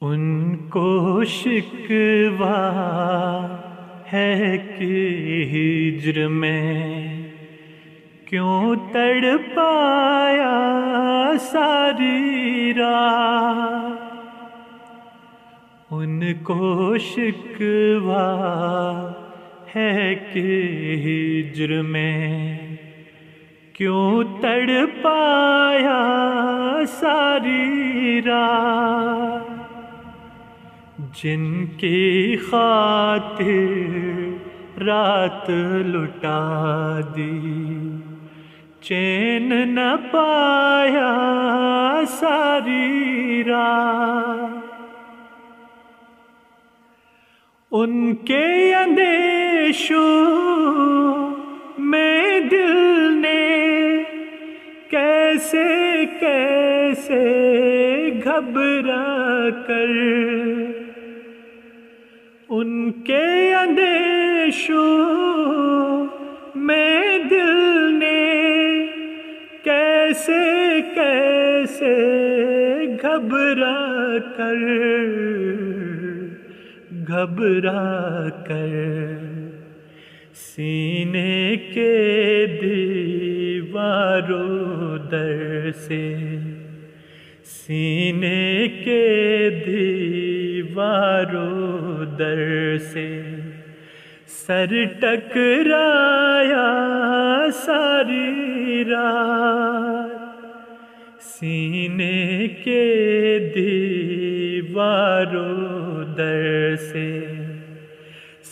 ان کو شکوہ ہے کہ ہجر میں کیوں تڑپایا ساری رات۔ ان کو شکوہ ہے کہ ہجر میں کیوں تڑپایا ساری رات۔ جن کی خاطر رات لٹا دی چین نہ پایا ساری رات۔ ان کے اندیشوں میں دل نے کیسے کیسے گھبرا کر، ان کے اندیشوں میں دل نے کیسے کیسے گھبرا کر سینے کے دیواروں در سے، سینے کے دیواروں در سے سر ٹکرایا ساری رات۔ سینے کے دیواروں در سے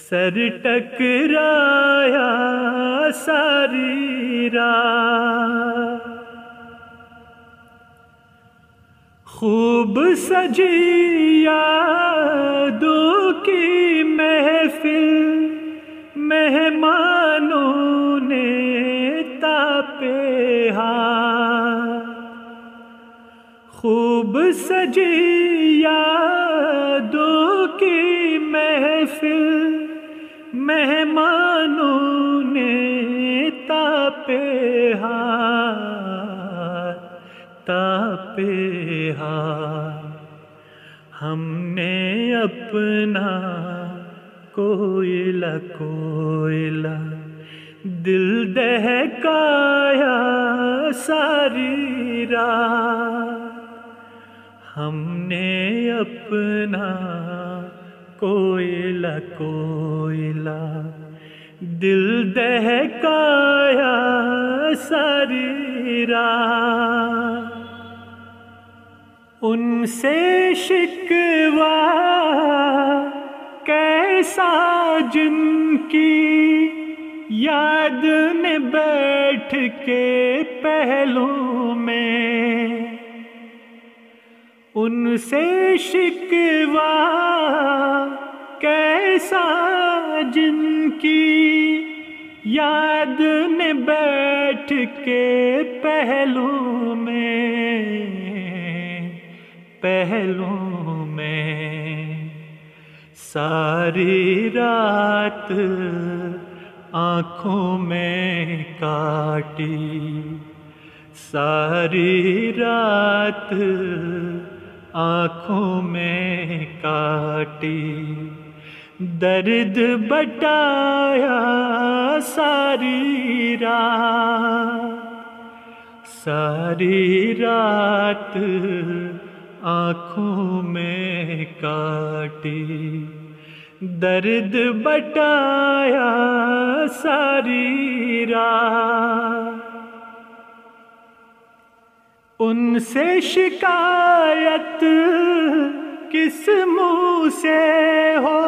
سر ٹکرایا ساری رات۔ خوب سجی یادوں کی محفل مہمانوں نے تاپے ہاتھ۔ خوب سجی یادوں کی محفل مہمانوں نے تاپے ہاتھ۔ ہم نے اپنا کوئلہ دل دہکایا ساری رات۔ ہم نے اپنا کوئلہ دل دہکایا ساری رات۔ ان سے شکوہ کیسا جن کی یاد نے بیٹھ کے پہلو میں، ان سے شکوہ کیسا جن کی یاد نے بیٹھ کے پہلو میں ساری رات آنکھوں میں کاٹی، ساری رات آنکھوں میں کاٹی، درد بٹایا ساری رات۔ ساری رات آنکھوں میں کاٹی، درد بٹایا ساری رات۔ ان سے شکایت کس منہ سے ہو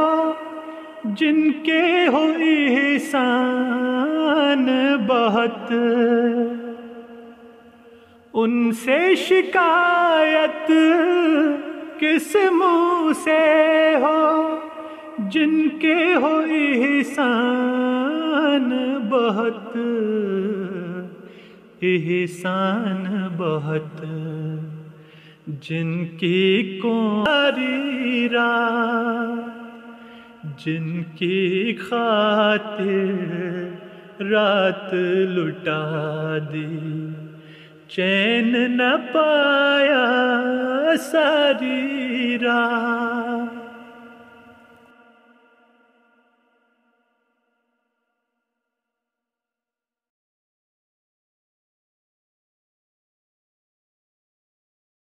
جن کے ہو احسان بہت۔ ان سے شکایت کس منہ سے ہو جن کے ہو احسان بہت، جن کی ساری رات، جن کی خاطر رات لٹا دی چین نہ پایا ساری رات